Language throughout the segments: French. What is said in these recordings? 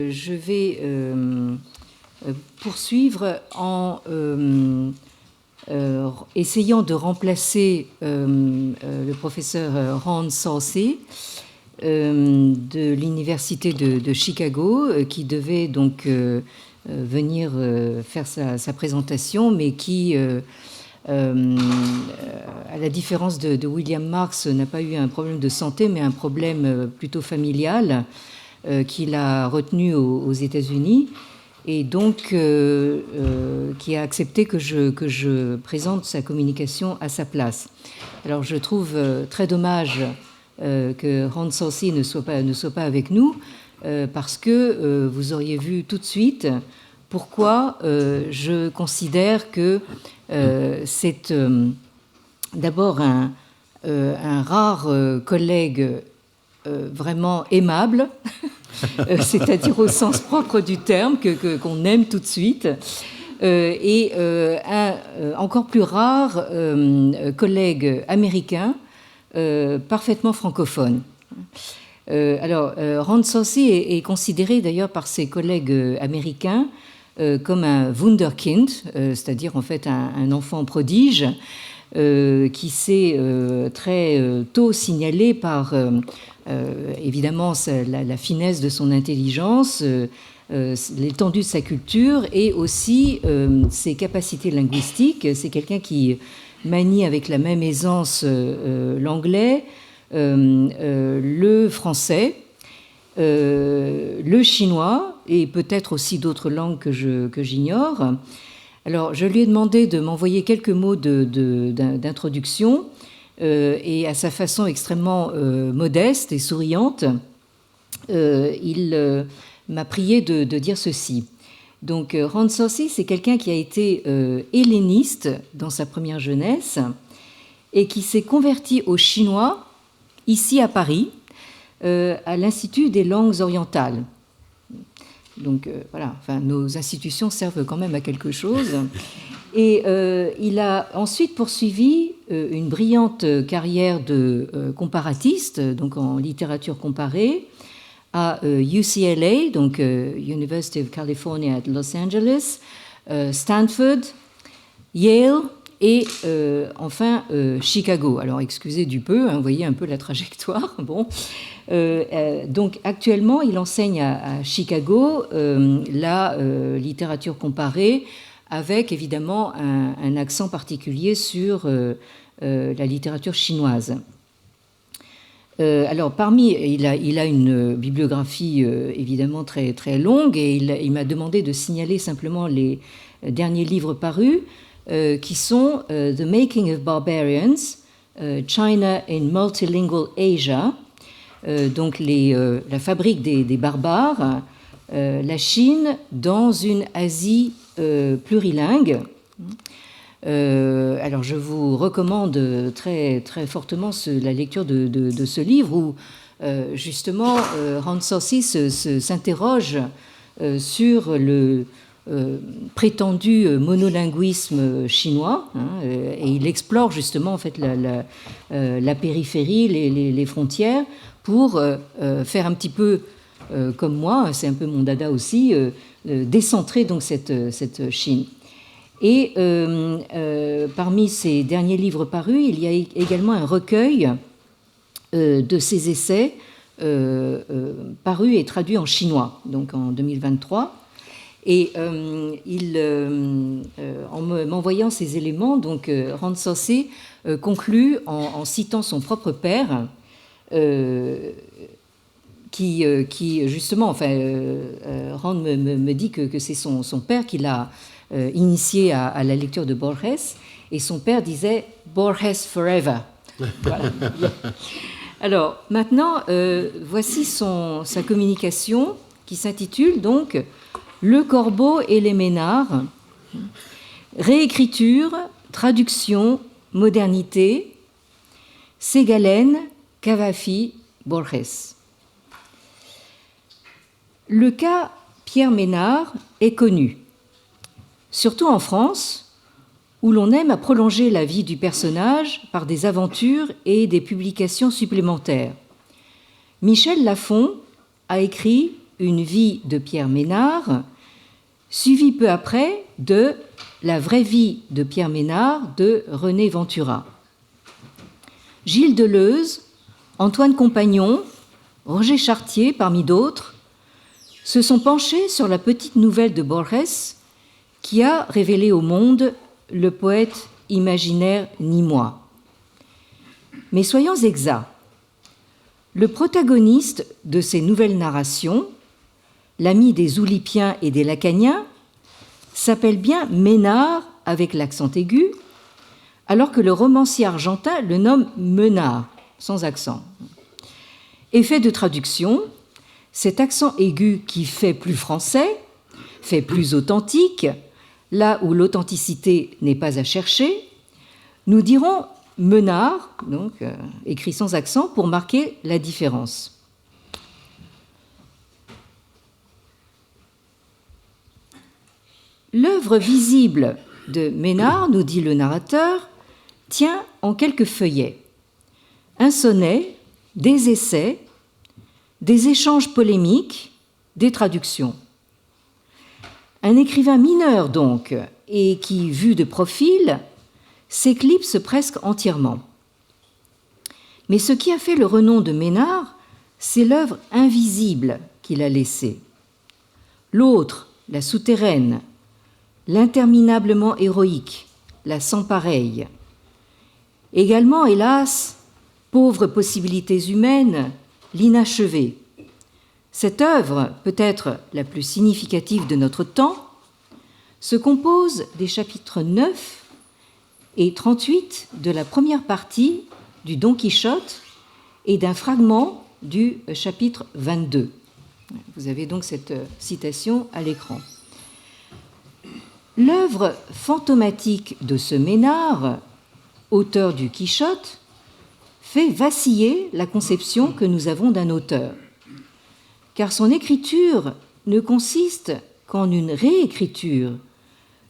Je vais poursuivre en essayant de remplacer le professeur Ron Saucy de l'université de Chicago, qui devait donc venir faire sa présentation, mais qui, à la différence de William Marks, n'a pas eu un problème de santé, mais un problème plutôt familial qu'il a retenu aux États-Unis, et donc qui a accepté que je présente sa communication à sa place. Alors je trouve très dommage que Ron Saucy ne soit pas avec nous, parce que vous auriez vu tout de suite pourquoi je considère que c'est d'abord un rare collègue vraiment aimable, c'est-à-dire au sens propre du terme, qu'on aime tout de suite, et un encore plus rare collègue américain, parfaitement francophone. Alors, Ron Saucy est considéré d'ailleurs par ses collègues américains comme un Wunderkind, c'est-à-dire en fait un enfant prodige, qui s'est très tôt signalé par évidemment la finesse de son intelligence, l'étendue de sa culture et aussi ses capacités linguistiques. C'est quelqu'un qui manie avec la même aisance l'anglais, le français, le chinois et peut-être aussi d'autres langues que j'ignore. Alors, je lui ai demandé de m'envoyer quelques mots d'introduction, et à sa façon extrêmement modeste et souriante, il m'a prié de dire ceci. Donc, Ron Saucy, c'est quelqu'un qui a été helléniste dans sa première jeunesse et qui s'est converti au chinois ici à Paris, à l'Institut des langues orientales. Donc voilà, enfin, nos institutions servent quand même à quelque chose. Et il a ensuite poursuivi une brillante carrière de comparatiste, donc en littérature comparée, à UCLA, donc University of California at Los Angeles, Stanford, Yale et enfin Chicago. Alors excusez du peu, hein, vous voyez un peu la trajectoire. Bon. Donc actuellement, il enseigne à Chicago la littérature comparée, avec évidemment un accent particulier sur la littérature chinoise. Alors, il a une bibliographie évidemment très, très longue, et il m'a demandé de signaler simplement les derniers livres parus, qui sont The Making of Barbarians, China in Multilingual Asia, donc la fabrique des barbares, la Chine dans une Asie plurilingue. Alors je vous recommande très, très fortement la lecture de ce livre, où justement Ron Saucy s'interroge sur le prétendu monolinguisme chinois, hein, et il explore justement en fait la périphérie, les frontières, pour faire un petit peu comme moi, c'est un peu mon dada aussi, décentrer donc cette Chine. Et parmi ses derniers livres parus, il y a également un recueil de ses essais parus et traduits en chinois, donc en 2023. Et en m'envoyant ces éléments, donc Ron Saucy conclut en citant son propre père, qui justement, enfin, Ron me dit que c'est son père qui l'a initié à la lecture de Borges, et son père disait « Borges forever ». Voilà. Alors, maintenant, voici sa communication qui s'intitule donc « Le corbeau et les ménards, réécriture, traduction, modernité, Ségalène, Cavafy, Borges ». Le cas Pierre Ménard est connu, surtout en France, où l'on aime à prolonger la vie du personnage par des aventures et des publications supplémentaires. Michel Lafon a écrit Une vie de Pierre Ménard, suivi peu après de La vraie vie de Pierre Ménard de René Ventura. Gilles Deleuze, Antoine Compagnon, Roger Chartier, parmi d'autres, se sont penchés sur la petite nouvelle de Borges qui a révélé au monde le poète imaginaire nîmois. Mais soyons exacts, le protagoniste de ces nouvelles narrations, l'ami des Oulipiens et des Lacaniens, s'appelle bien Ménard avec l'accent aigu, alors que le romancier argentin le nomme Menard, sans accent. Effet de traduction, cet accent aigu qui fait plus français, fait plus authentique, là où l'authenticité n'est pas à chercher, nous dirons Menard, donc écrit sans accent, pour marquer la différence. L'œuvre visible de Ménard, nous dit le narrateur, tient en quelques feuillets. Un sonnet, des essais, des échanges polémiques, des traductions. Un écrivain mineur donc, et qui, vu de profil, s'éclipse presque entièrement. Mais ce qui a fait le renom de Ménard, c'est l'œuvre invisible qu'il a laissée. L'autre, la souterraine, l'interminablement héroïque, la sans pareille. Également, hélas, pauvres possibilités humaines, l'inachevé. Cette œuvre, peut-être la plus significative de notre temps, se compose des chapitres 9 et 38 de la première partie du Don Quichotte et d'un fragment du chapitre 22. Vous avez donc cette citation à l'écran. L'œuvre fantomatique de ce Ménard, auteur du Quichotte, fait vaciller la conception que nous avons d'un auteur, car son écriture ne consiste qu'en une réécriture,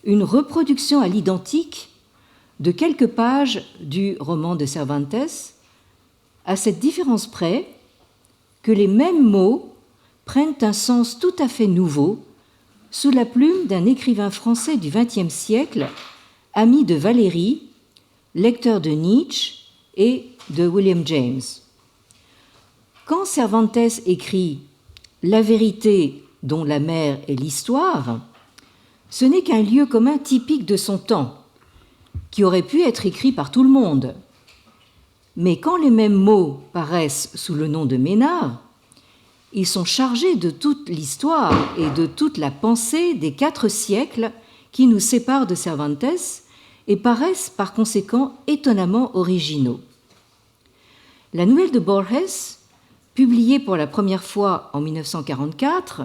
une reproduction à l'identique de quelques pages du roman de Cervantes, à cette différence près que les mêmes mots prennent un sens tout à fait nouveau sous la plume d'un écrivain français du XXe siècle, ami de Valéry, lecteur de Nietzsche et de William James. Quand Cervantes écrit « La vérité dont la mer est l'histoire », ce n'est qu'un lieu commun typique de son temps, qui aurait pu être écrit par tout le monde. Mais quand les mêmes mots paraissent sous le nom de Ménard, ils sont chargés de toute l'histoire et de toute la pensée des 4 siècles qui nous séparent de Cervantes et paraissent par conséquent étonnamment originaux. La nouvelle de Borges, publiée pour la première fois en 1944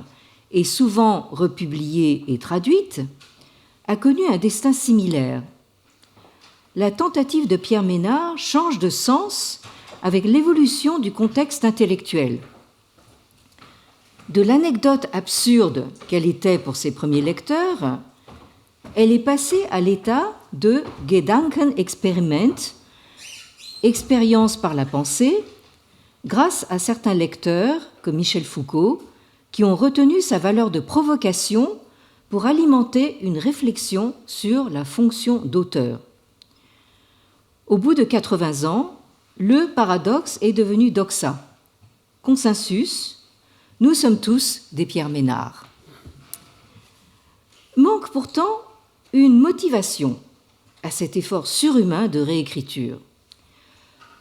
et souvent republiée et traduite, a connu un destin similaire. La tentative de Pierre Ménard change de sens avec l'évolution du contexte intellectuel. De l'anecdote absurde qu'elle était pour ses premiers lecteurs, elle est passée à l'état de Gedankenexperiment, expérience par la pensée, grâce à certains lecteurs, comme Michel Foucault, qui ont retenu sa valeur de provocation pour alimenter une réflexion sur la fonction d'auteur. Au bout de 80 ans, le paradoxe est devenu doxa. Consensus, nous sommes tous des Pierre Ménard. Manque pourtant une motivation à cet effort surhumain de réécriture.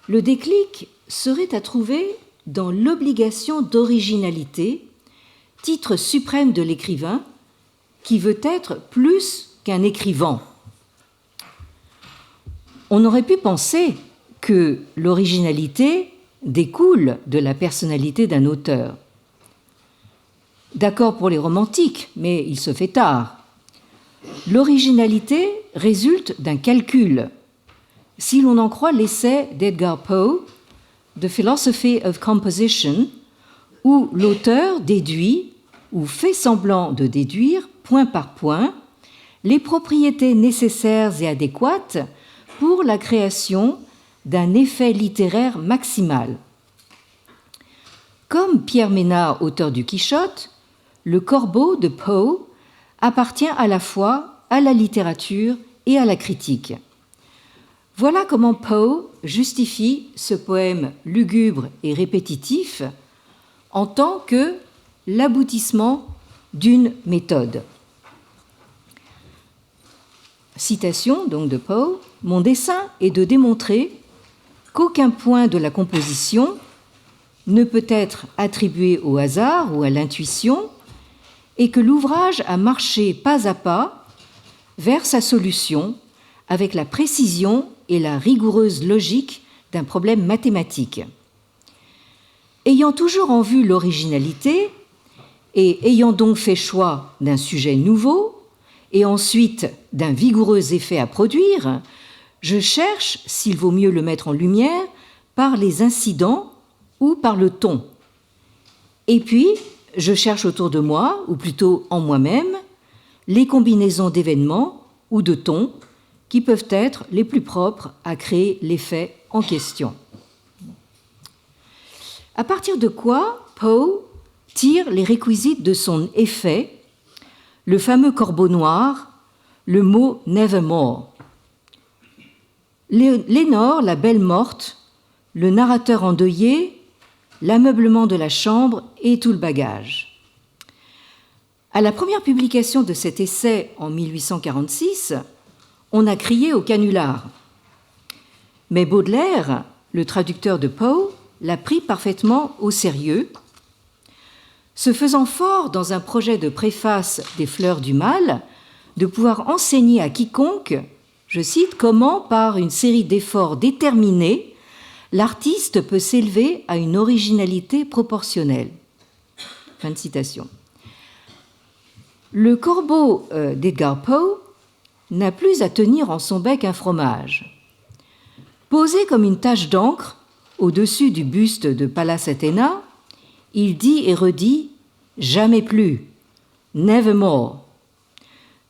Le déclic serait à trouver dans l'obligation d'originalité, titre suprême de l'écrivain, qui veut être plus qu'un écrivain. On aurait pu penser que l'originalité découle de la personnalité d'un auteur. D'accord pour les romantiques, mais il se fait tard. L'originalité résulte d'un calcul. Si l'on en croit l'essai d'Edgar Poe, The Philosophy of Composition, où l'auteur déduit ou fait semblant de déduire, point par point, les propriétés nécessaires et adéquates pour la création d'un effet littéraire maximal. Comme Pierre Ménard, auteur du Quichotte, le corbeau de Poe appartient à la fois à la littérature et à la critique. Voilà comment Poe justifie ce poème lugubre et répétitif en tant que l'aboutissement d'une méthode. Citation donc de Poe, « Mon dessein est de démontrer qu'aucun point de la composition ne peut être attribué au hasard ou à l'intuition et que l'ouvrage a marché pas à pas vers sa solution avec la précision et la rigoureuse logique d'un problème mathématique. Ayant toujours en vue l'originalité et ayant donc fait choix d'un sujet nouveau et ensuite d'un vigoureux effet à produire, je cherche, s'il vaut mieux le mettre en lumière, par les incidents ou par le ton. Et puis, je cherche autour de moi, ou plutôt en moi-même, les combinaisons d'événements ou de tons qui peuvent être les plus propres à créer l'effet en question. À partir de quoi Poe tire les réquisites de son effet, le fameux corbeau noir, le mot « nevermore ». Lénore, la belle morte, le narrateur endeuillé, l'ameublement de la chambre et tout le bagage. À la première publication de cet essai en 1846, on a crié au canular. Mais Baudelaire, le traducteur de Poe, l'a pris parfaitement au sérieux, se faisant fort dans un projet de préface des Fleurs du Mal de pouvoir enseigner à quiconque, je cite, comment, par une série d'efforts déterminés, l'artiste peut s'élever à une originalité proportionnelle. Fin de citation. Le corbeau d'Edgar Poe n'a plus à tenir en son bec un fromage. Posé comme une tache d'encre au-dessus du buste de Pallas Athéna, il dit et redit « jamais plus, nevermore ».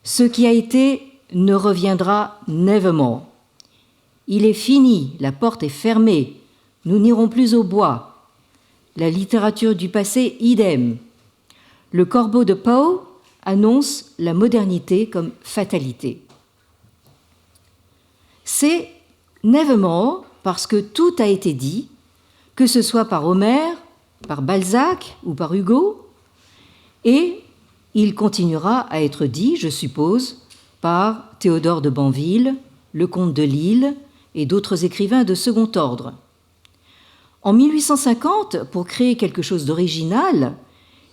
Ce qui a été ne reviendra nevermore. Il est fini, la porte est fermée, nous n'irons plus au bois. La littérature du passé, idem. Le corbeau de Poe annonce la modernité comme fatalité. C'est nevermore parce que tout a été dit, que ce soit par Homère, par Balzac ou par Hugo, et il continuera à être dit, je suppose, par Théodore de Banville, le comte de Lille et d'autres écrivains de second ordre. En 1850, pour créer quelque chose d'original,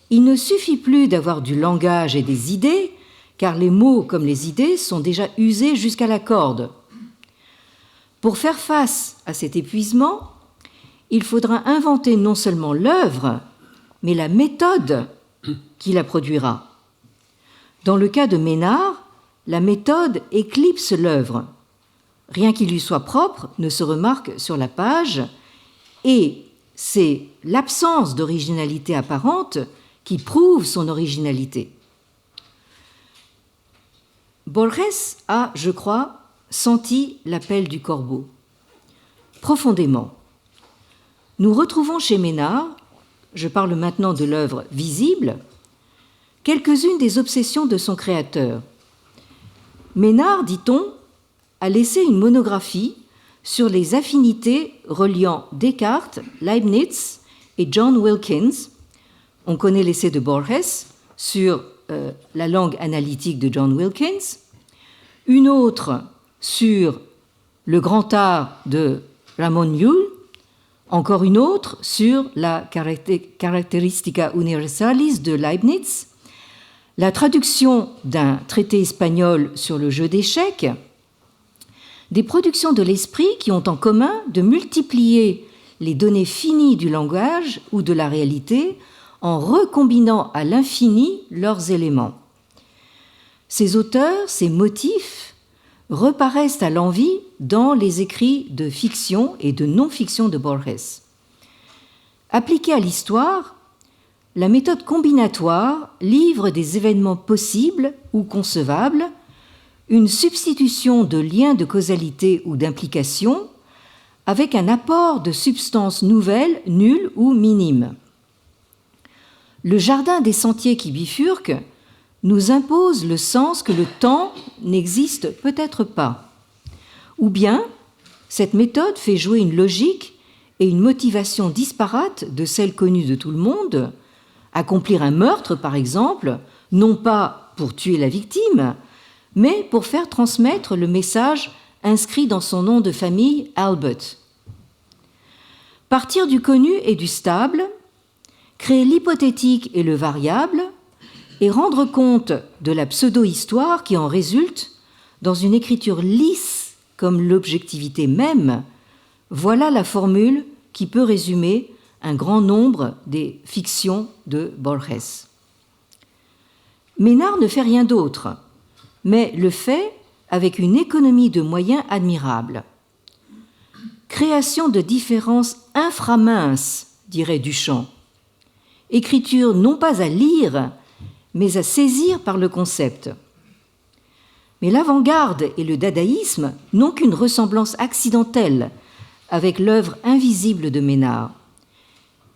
il ne suffit plus d'avoir du langage et des idées, car les mots comme les idées sont déjà usés jusqu'à la corde. Pour faire face à cet épuisement, il faudra inventer non seulement l'œuvre, mais la méthode qui la produira. Dans le cas de Mesnard, la méthode éclipse l'œuvre. Rien qui lui soit propre ne se remarque sur la page, et c'est l'absence d'originalité apparente qui prouve son originalité. Borges a, je crois, senti l'appel du corbeau. Profondément. Nous retrouvons chez Mesnard, je parle maintenant de l'œuvre visible, quelques-unes des obsessions de son créateur. Mesnard, dit-on, a laissé une monographie sur les affinités reliant Descartes, Leibniz et John Wilkins. On connaît l'essai de Borges sur la langue analytique de John Wilkins, une autre sur le grand art de Ramon Llull, encore une autre sur la Caracteristica Universalis de Leibniz, la traduction d'un traité espagnol sur le jeu d'échecs, des productions de l'esprit qui ont en commun de multiplier les données finies du langage ou de la réalité en recombinant à l'infini leurs éléments. Ces auteurs, ces motifs, reparaissent à l'envi dans les écrits de fiction et de non-fiction de Borges. Appliquée à l'histoire, la méthode combinatoire livre des événements possibles ou concevables, une substitution de liens de causalité ou d'implication, avec un apport de substances nouvelles, nulles ou minimes. le jardin des sentiers qui bifurquent nous impose le sens que le temps n'existe peut-être pas. Ou bien, cette méthode fait jouer une logique et une motivation disparates de celles connues de tout le monde, accomplir un meurtre par exemple, non pas pour tuer la victime, mais pour faire transmettre le message inscrit dans son nom de famille Albert. Partir du connu et du stable, créer l'hypothétique et le variable, et rendre compte de la pseudo-histoire qui en résulte dans une écriture lisse comme l'objectivité même, voilà la formule qui peut résumer un grand nombre des fictions de Borges. Ménard ne fait rien d'autre, mais le fait avec une économie de moyens admirable. Création de différences inframinces, dirait Duchamp. Écriture non pas à lire, mais à saisir par le concept. Mais l'avant-garde et le dadaïsme n'ont qu'une ressemblance accidentelle avec l'œuvre invisible de Ménard.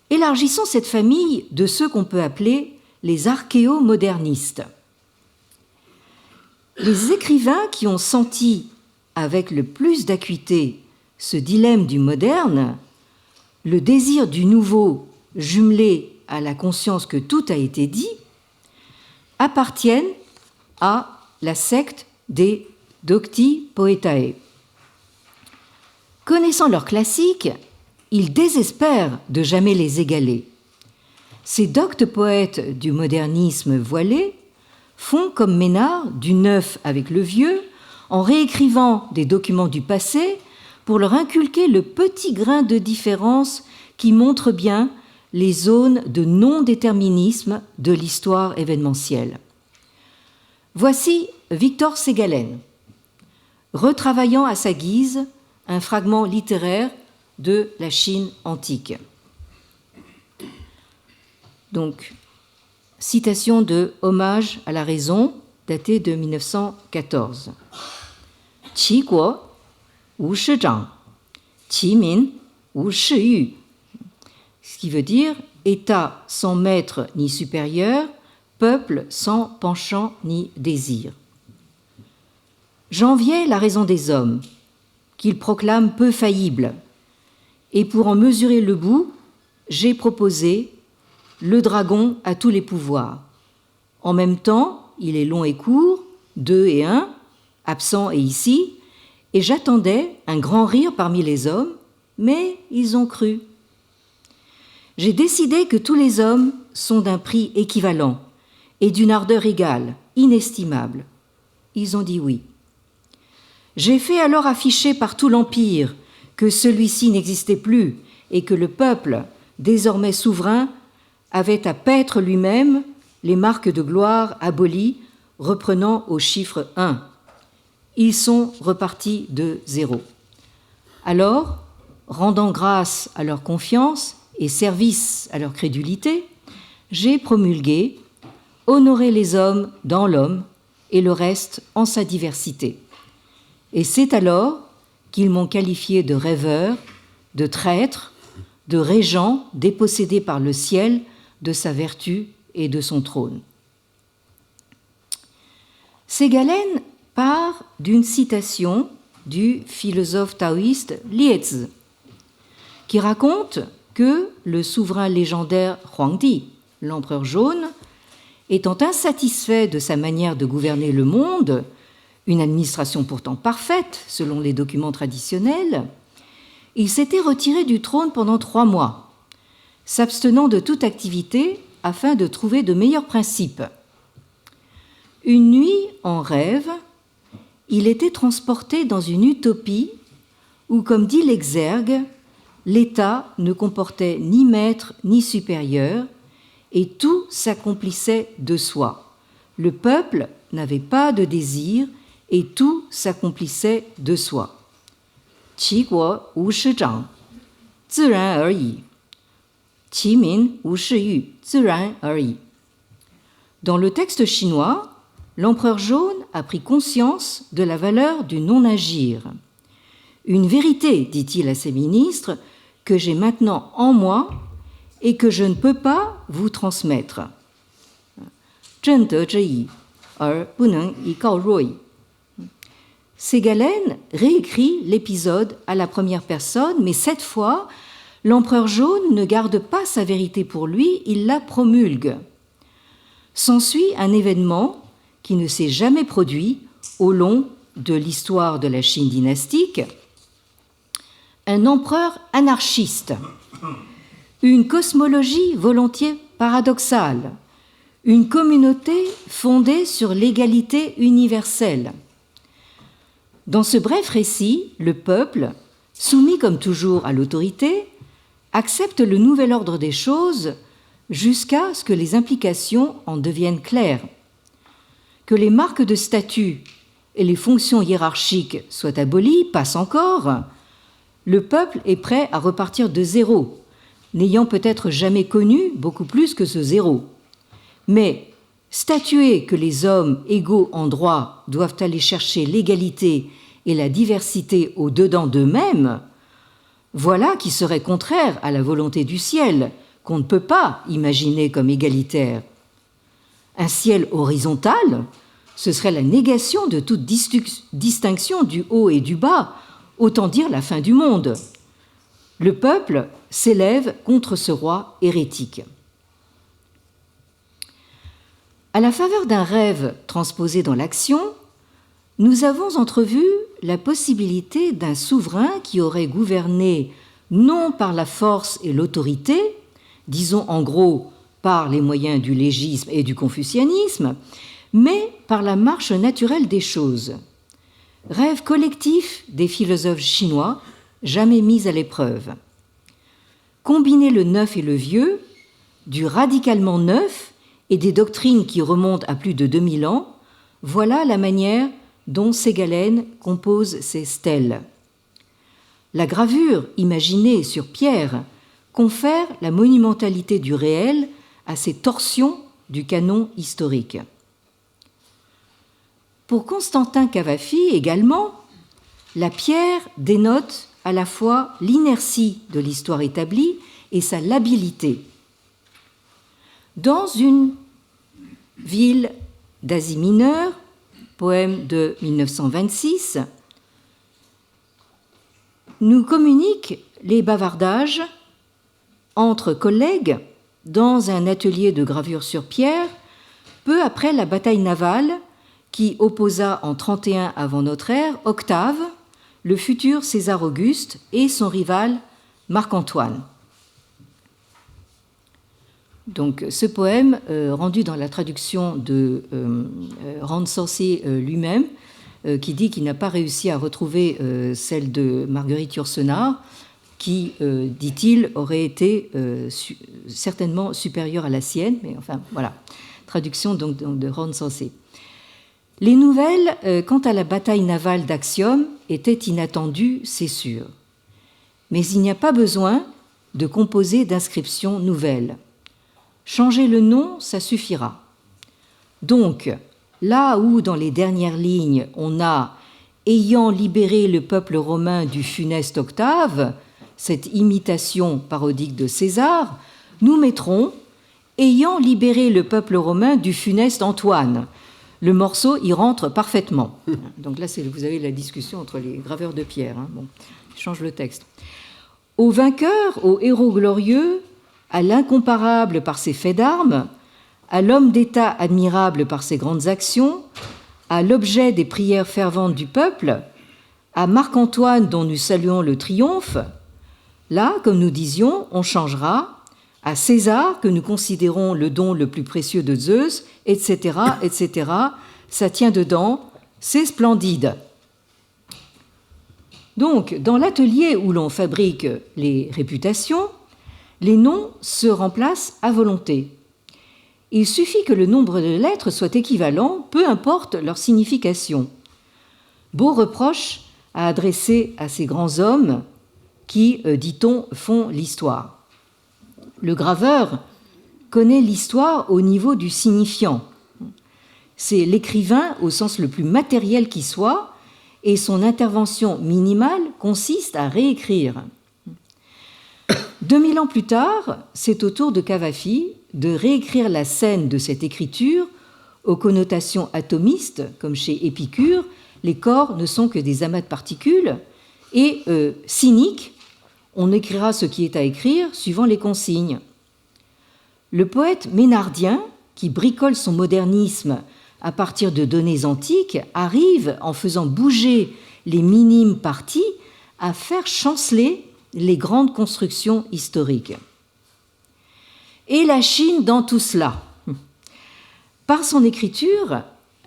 Élargissons cette famille de ceux qu'on peut appeler les archéomodernistes. Les écrivains qui ont senti avec le plus d'acuité ce dilemme du moderne, le désir du nouveau jumelé à la conscience que tout a été dit, appartiennent à la secte des Docti Poetae. Connaissant leurs classiques, ils désespèrent de jamais les égaler. Ces doctes poètes du modernisme voilé font comme Ménard du neuf avec le vieux, en réécrivant des documents du passé pour leur inculquer le petit grain de différence qui montre bien les zones de non-déterminisme de l'histoire événementielle. Voici Victor Ségalen, retravaillant à sa guise un fragment littéraire de la Chine antique. Donc, citation de Hommage à la raison, datée de 1914. Qi guo wu shi zhang, qi min wu shi yu. Ce qui veut dire État sans maître ni supérieur, peuple sans penchant ni désir. J'enviais la raison des hommes, qu'ils proclament peu faillible, et pour en mesurer le bout, j'ai proposé le dragon a tous les pouvoirs. En même temps, il est long et court, 2 et 1, absent et ici, et j'attendais un grand rire parmi les hommes, mais ils ont cru. J'ai décidé que tous les hommes sont d'un prix équivalent et d'une ardeur égale, inestimable. Ils ont dit oui. J'ai fait alors afficher par tout l'Empire que celui-ci n'existait plus et que le peuple, désormais souverain, avait à paître lui-même les marques de gloire abolies, reprenant au chiffre 1. Ils sont repartis de 0. Alors, rendant grâce à leur confiance et service à leur crédulité, j'ai promulgué « Honorer les hommes dans l'homme et le reste en sa diversité ». Et c'est alors qu'ils m'ont qualifié de rêveur, de traître, de régent dépossédé par le ciel de sa vertu et de son trône. Ségalen part d'une citation du philosophe taoïste Liezi, qui raconte que le souverain légendaire Huangdi, l'empereur jaune, étant insatisfait de sa manière de gouverner le monde, une administration pourtant parfaite selon les documents traditionnels, il s'était retiré du trône pendant 3 mois, s'abstenant de toute activité afin de trouver de meilleurs principes. Une nuit, en rêve, il était transporté dans une utopie où, comme dit l'Exergue, l'État ne comportait ni maître ni supérieur et tout s'accomplissait de soi. Le peuple n'avait pas de désir et tout s'accomplissait de soi. Qi guo wu shi zhang, zi ran er yi. Qi min wu shi yu, zi ran er yi. Dans le texte chinois, l'empereur jaune a pris conscience de la valeur du non-agir. Une vérité, dit-il à ses ministres, que j'ai maintenant en moi et que je ne peux pas vous transmettre. 正得之矣，而不能以告若矣。Ségalène réécrit l'épisode à la première personne, mais cette fois, l'empereur jaune ne garde pas sa vérité pour lui, il la promulgue. S'ensuit un événement qui ne s'est jamais produit au long de l'histoire de la Chine dynastique, un empereur anarchiste, une cosmologie volontiers paradoxale, une communauté fondée sur l'égalité universelle. Dans ce bref récit, le peuple, soumis comme toujours à l'autorité, accepte le nouvel ordre des choses jusqu'à ce que les implications en deviennent claires. Que les marques de statut et les fonctions hiérarchiques soient abolies passe encore. Le peuple est prêt à repartir de zéro, n'ayant peut-être jamais connu beaucoup plus que ce zéro. Mais statuer que les hommes égaux en droit doivent aller chercher l'égalité et la diversité au-dedans d'eux-mêmes, voilà qui serait contraire à la volonté du ciel, qu'on ne peut pas imaginer comme égalitaire. Un ciel horizontal, ce serait la négation de toute distinction du haut et du bas, autant dire la fin du monde. Le peuple s'élève contre ce roi hérétique. À la faveur d'un rêve transposé dans l'action, nous avons entrevu la possibilité d'un souverain qui aurait gouverné non par la force et l'autorité, disons en gros par les moyens du légisme et du confucianisme, mais par la marche naturelle des choses. Rêve collectif des philosophes chinois, jamais mis à l'épreuve. Combiner le neuf et le vieux, du radicalement neuf et des doctrines qui remontent à plus de 2000 ans, voilà la manière dont Ségalène compose ses stèles. La gravure imaginée sur pierre confère la monumentalité du réel à ces torsions du canon historique. Pour Constantin Cavafy également, la pierre dénote à la fois l'inertie de l'histoire établie et sa labilité. Dans une ville d'Asie mineure, poème de 1926, nous communiquent les bavardages entre collègues dans un atelier de gravure sur pierre, peu après la bataille navale qui opposa en 31 avant notre ère Octave, le futur César Auguste, et son rival Marc-Antoine. Donc, ce poème, rendu dans la traduction de Hans Saussé lui-même, qui dit qu'il n'a pas réussi à retrouver celle de Marguerite Yourcenar, qui, dit-il, aurait été certainement supérieure à la sienne, mais enfin, voilà. Traduction donc de Hans Saussé. Les nouvelles quant à la bataille navale d'Actium étaient inattendues, c'est sûr. Mais il n'y a pas besoin de composer d'inscriptions nouvelles. Changer le nom, ça suffira. Donc, là où dans les dernières lignes on a « ayant libéré le peuple romain du funeste Octave », cette imitation parodique de César, nous mettrons « ayant libéré le peuple romain du funeste Antoine ». Le morceau y rentre parfaitement. Donc là, vous avez la discussion entre les graveurs de pierre. Bon, je change le texte. Au vainqueur, au héros glorieux, à l'incomparable par ses faits d'armes, à l'homme d'État admirable par ses grandes actions, à l'objet des prières ferventes du peuple, à Marc-Antoine dont nous saluons le triomphe, là, comme nous disions, on changera à César que nous considérons le don le plus précieux de Zeus, etc., etc. Ça tient dedans, c'est splendide. Donc, dans l'atelier où l'on fabrique les réputations, les noms se remplacent à volonté. Il suffit que le nombre de lettres soit équivalent, peu importe leur signification. Beau reproche à adresser à ces grands hommes qui, dit-on, font l'histoire. Le graveur connaît l'histoire au niveau du signifiant. C'est l'écrivain au sens le plus matériel qui soit, et son intervention minimale consiste à réécrire. 2000 ans plus tard, c'est au tour de Cavafy de réécrire la scène de cette écriture aux connotations atomistes, comme chez Épicure, les corps ne sont que des amas de particules, et cynique, on écrira ce qui est à écrire suivant les consignes. Le poète ménardien, qui bricole son modernisme à partir de données antiques, arrive, en faisant bouger les minimes parties, à faire chanceler les grandes constructions historiques. Et la Chine dans tout cela. Par son écriture,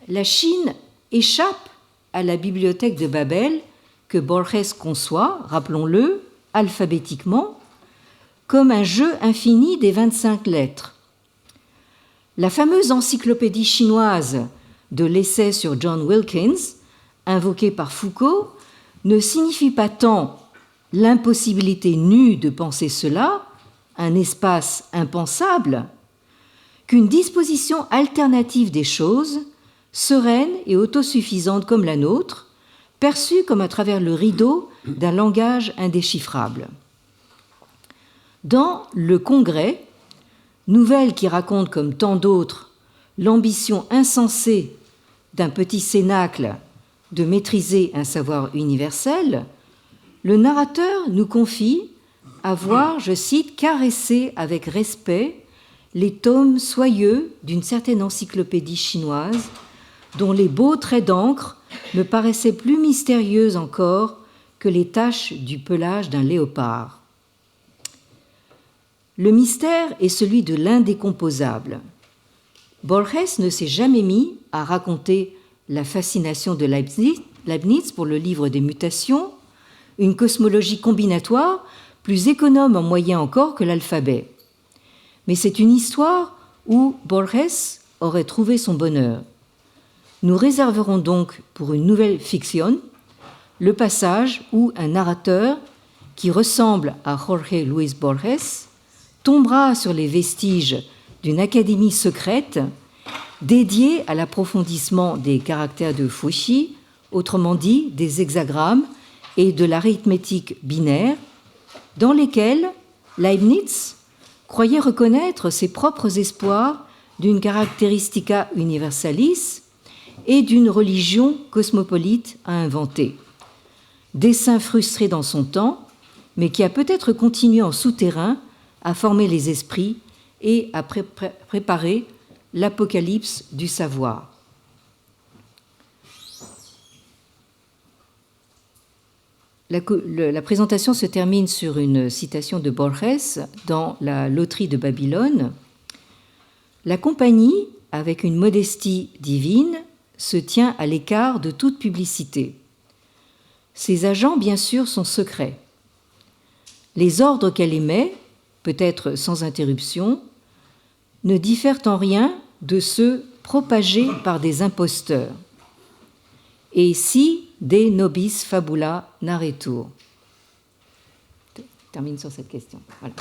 la Chine échappe à la bibliothèque de Babel que Borges conçoit, rappelons-le, alphabétiquement, comme un jeu infini des 25 lettres. La fameuse encyclopédie chinoise de l'essai sur John Wilkins, invoquée par Foucault, ne signifie pas tant l'impossibilité nue de penser cela, un espace impensable, qu'une disposition alternative des choses, sereine et autosuffisante comme la nôtre, perçue comme à travers le rideau d'un langage indéchiffrable. Dans Le Congrès, nouvelle qui raconte comme tant d'autres l'ambition insensée d'un petit cénacle de maîtriser un savoir universel, le narrateur nous confie avoir, je cite, caressé avec respect les tomes soyeux d'une certaine encyclopédie chinoise dont les beaux traits d'encre me paraissaient plus mystérieux encore que les taches du pelage d'un léopard. Le mystère est celui de l'indécomposable. Borges ne s'est jamais mis à raconter la fascination de Leibniz pour le livre des mutations, une cosmologie combinatoire plus économe en moyens encore que l'alphabet. Mais c'est une histoire où Borges aurait trouvé son bonheur. Nous réserverons donc pour une nouvelle fiction le passage où un narrateur qui ressemble à Jorge Luis Borges tombera sur les vestiges d'une académie secrète dédiée à l'approfondissement des caractères de Cauchy, autrement dit des hexagrammes et de l'arithmétique binaire, dans lesquels Leibniz croyait reconnaître ses propres espoirs d'une characteristica universalis et d'une religion cosmopolite à inventer. Dessein frustré dans son temps, mais qui a peut-être continué en souterrain à former les esprits et à préparer l'apocalypse du savoir. La présentation se termine sur une citation de Borges dans La loterie de Babylone. La compagnie, avec une modestie divine, se tient à l'écart de toute publicité. Ses agents, bien sûr, sont secrets. Les ordres qu'elle émet, peut-être sans interruption, ne diffèrent en rien de ceux propagés par des imposteurs. Et si de nobis fabula narretur. Je termine sur cette question. Voilà.